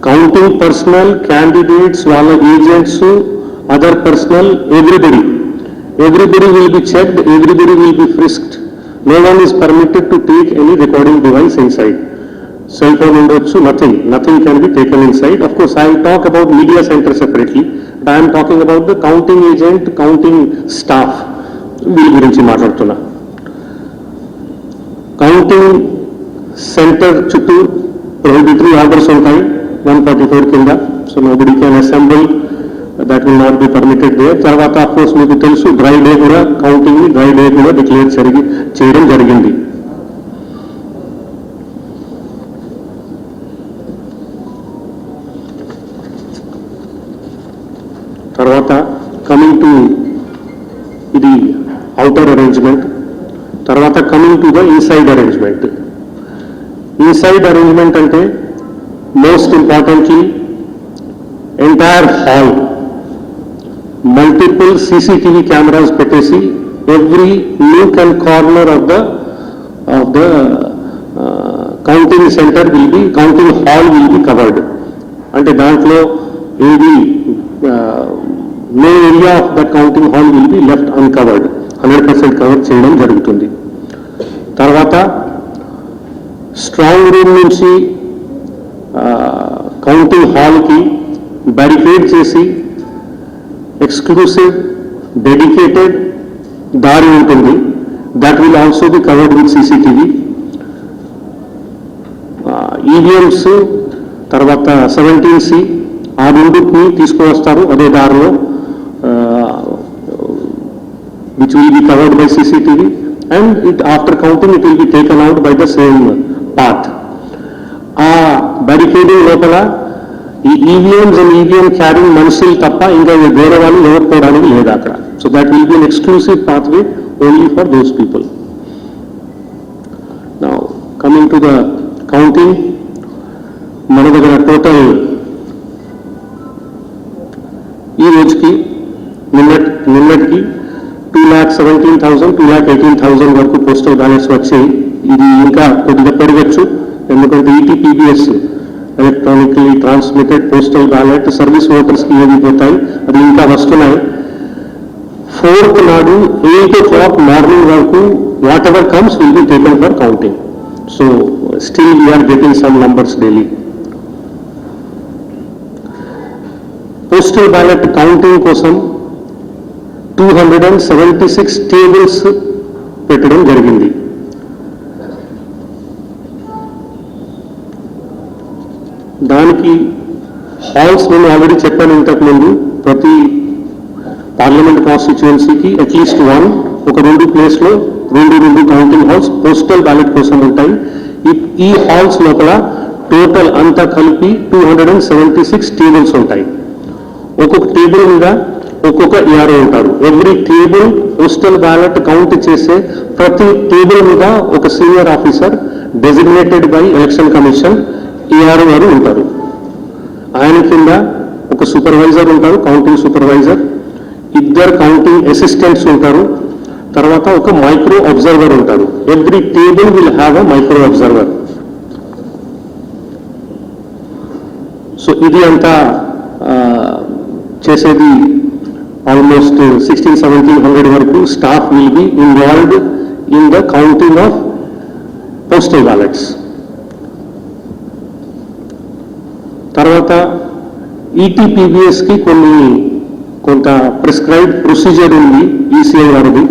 counting personnel, candidates, wala agents, other personnel, everybody will be checked, everybody will be frisked. No one is permitted to take any recording device inside. Cell phone undochu, nothing can be taken inside. Of course, I will talk about media center separately, but I am talking about the counting agent, counting staff. వీళ్ళ గురించి మాట్లాడుతున్నా. Counting centre చుట్టూ prohibitory orders ఉంటాయి 144 కింద. So nobody can assemble, that will not be permitted there. తర్వాత of course మీకు తెలుసు dry day కూడా, కౌంటింగ్ డ్రై డే కూడా డిక్లేర్ చేయడం జరిగింది. తర్వాత కమింగ్ టు ఇది అవుటర్ అరేంజ్మెంట్. తర్వాత coming to the inside arrangement. Inside arrangement అంటే most importantly entire hall multiple CCTV cameras పెట్టేసి every nook and corner of the counting centre will be, counting hall will be covered. అంటే దాంట్లో ఏది no area of the counting hall will be left uncovered. 100% cover చేయడం జరుగుతుంది. తర్వాత strong room నుంచి counting హాల్కి barricade చేసి ఎక్స్క్లూసివ్ డెడికేటెడ్ దారి ఉంటుంది. That will also be covered with CCTV. EVMs తర్వాత 17C ఆ రెండుని తీసుకువస్తారు అదే దారిలో, which will be covered by CCTV, and after counting it will be taken out by the same path. ఆ barricading లోపల ఈ EVMs and EVM carrying మనుషులు తప్ప ఇంకా వేరే వాళ్ళు ఎవరు పోవడానికి లేదు అక్కడ. So that will be an exclusive pathway only for those people. Now coming to the counting, మన దగ్గర టోటల్ ఈ రోజుకి నిన్నటికి 2,17,000 2,18,000 వరకు పోస్టల్ బ్యాలెట్స్ వచ్చాయి. ఇది ఇంకా కొద్దిగా పెరగచ్చు, ఎందుకంటే ETPBS electronically transmitted postal ballot service ఓటర్స్కి ఏవి పోతాయి అది ఇంకా వస్తున్నాయి. 4th నాడు 8 o'clock మార్నింగ్ వరకు whatever comes will be taken for counting. So still we are getting some numbers daily. Postal ballot counting కోసం 276 టేబుల్స్ పెట్టడం జరిగింది. దానికి హాల్స్ నేను ఆల్రెడీ చెప్పాను ఇంతకుముందు, ప్రతి పార్లమెంట్ కాన్స్టిట్యుయెన్సీకి అట్లీస్ట్ ఒక 2 ప్లేస్లో 2 కౌంటింగ్ హాల్స్ పోస్టల్ బ్యాలెట్ కోసం ఉంటాయి. ఈ హాల్స్ లోపల టోటల్ అంతా కలిపి 276 టేబుల్స్ ఉంటాయి. ఒక్కొక్క టేబుల్ మీద ఒక్కొక్క ERO ఉంటారు. Every table postal ballot count చేసే ప్రతి టేబుల్ మీద ఒక senior officer designated by election commission ERO వారు ఉంటారు. ఆయన కింద ఒక సూపర్వైజర్ ఉంటారు, కౌంటింగ్ సూపర్వైజర్, 2 కౌంటింగ్ అసిస్టెంట్స్ ఉంటారు, తర్వాత ఒక మైక్రో అబ్జర్వర్ ఉంటారు. Every table will have a micro observer. So ఇది అంతా చేసేది almost 1600-1700 వరకు staff will be involved in the counting of postal ballots. తర్వాత ETPBS కి కొంత ప్రిస్క్రైబ్డ్ ప్రొసీజర్ ఉంది ECI వారిది.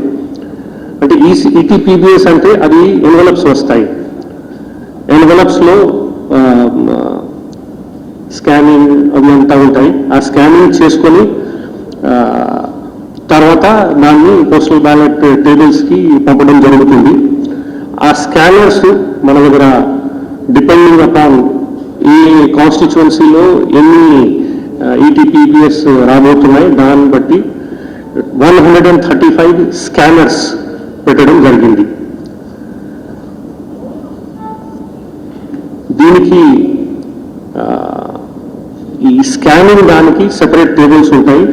అంటే ETPBS అంటే అది ఎన్వలప్స్ వస్తాయి. ఎన్వలప్స్లో స్కానింగ్ అవి అంతా ఉంటాయి. ఆ స్కానింగ్ చేసుకొని తర్వాత దాన్ని పోస్టల్ బ్యాలెట్ టేబుల్స్కి పంపడం జరుగుతుంది. ఆ స్కానర్స్ మన దగ్గర డిపెండింగ్ అపాన్ ఈ కాన్స్టిట్యుయెన్సీలో ఎన్ని ETPBS రాబోతున్నాయి దాన్ని బట్టి 135 స్కానర్స్ పెట్టడం జరిగింది. దీనికి ఈ స్కానింగ్ దానికి సెపరేట్ టేబుల్స్ ఉంటాయి.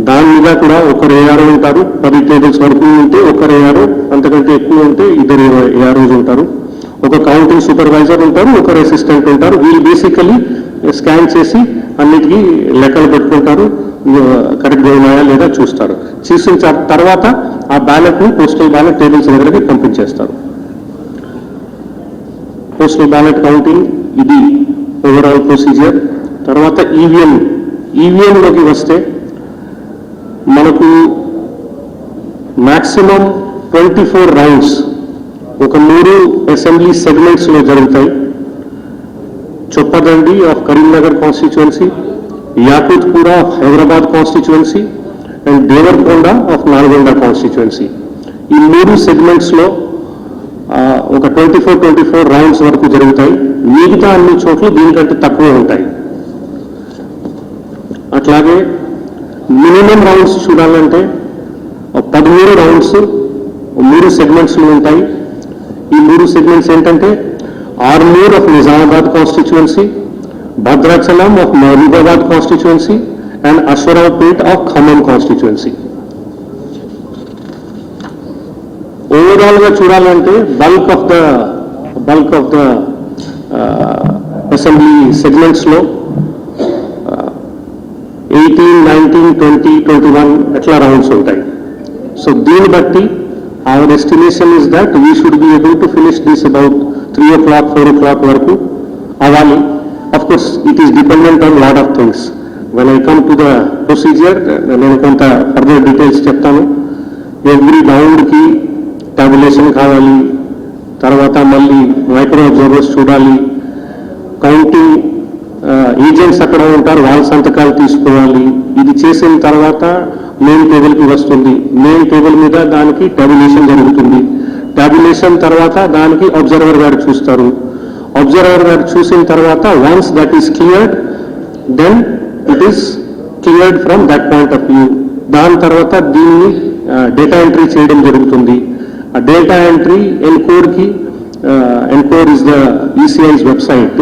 దాని మీద కూడా ఒకరు ARO ఉంటారు. 10 టేబుల్స్ వరకు ఉంటే ఒకరు ARO, అంతకంటే ఎక్కువ ఉంటే 2 AROs ఉంటారు. ఒక కౌంటింగ్ సూపర్వైజర్ ఉంటారు, ఒకరు అసిస్టెంట్ ఉంటారు. వీళ్ళు బేసికలీ స్కాన్ చేసి అన్నిటికీ లెక్కలు పెట్టుకుంటారు, కరెక్ట్గా ఉన్నాయా లేదా చూస్తారు. చూసిన తర్వాత ఆ బ్యాలెట్ని పోస్టల్ బ్యాలెట్ టేబుల్స్ దగ్గరికి పంపించేస్తారు. పోస్టల్ బ్యాలెట్ కౌంటింగ్ ఇది ఓవరాల్ ప్రొసీజర్. తర్వాత ఈవీఎంలోకి వస్తే మనకు మ్యాక్సిమం 24 రౌండ్స్ ఒక 3 అసెంబ్లీ సెగ్మెంట్స్లో జరుగుతాయి. Choppadandi of Karimnagar constituency, Yakutpura of Hyderabad constituency and Devarakonda of Nalgonda constituency. ఈ 3 సెగ్మెంట్స్లో ఒక 24 రౌండ్స్ వరకు జరుగుతాయి. మిగతా అన్ని చోట్ల దీనికంటే తక్కువ ఉంటాయి. అట్లాగే మినిమం రౌండ్స్ చూడాలంటే 13 రౌండ్స్ 3 సెగ్మెంట్స్లో ఉంటాయి. ఈ 3 సెగ్మెంట్స్ ఏంటంటే Armoor of Nizamabad constituency, Bhadrachalam of Mahabubabad constituency and Aswaraopet of Khammam constituency. Overall గా చూడాలంటే bulk of the assembly segments లో 18, 19, 20, 21 అట్లా రౌండ్స్ ఉంటాయి. సో దీన్ని బట్టి our estimation is that we should be able to finish this about 3 o'clock, 4 o'clock వరకు అవ్వాలి. Of course it is dependent on lot of things. When I come to the procedure నేను కొంత further details చెప్తాను. Every రౌండ్కి tabulation కావాలి, తర్వాత మళ్ళీ micro observers చూడాలి, counting agents అక్కడ ఉంటారు, వాళ్ళ సంతకాలు తీసుకోవాలి. ఇది చేసిన తర్వాత మెయిన్ టేబుల్కి వస్తుంది. మెయిన్ టేబుల్ మీద దానికి టాబ్యులేషన్ జరుగుతుంది. టాబ్యులేషన్ తర్వాత దానికి అబ్జర్వర్ గారు చూస్తారు. అబ్జర్వర్ గారు చూసిన తర్వాత once that is cleared then it is cleared from that point of view. దాని తర్వాత దీన్ని డేటా ఎంట్రీ చేయడం జరుగుతుంది. ఆ data entry encore is the ఈసీఐ's వెబ్సైట్.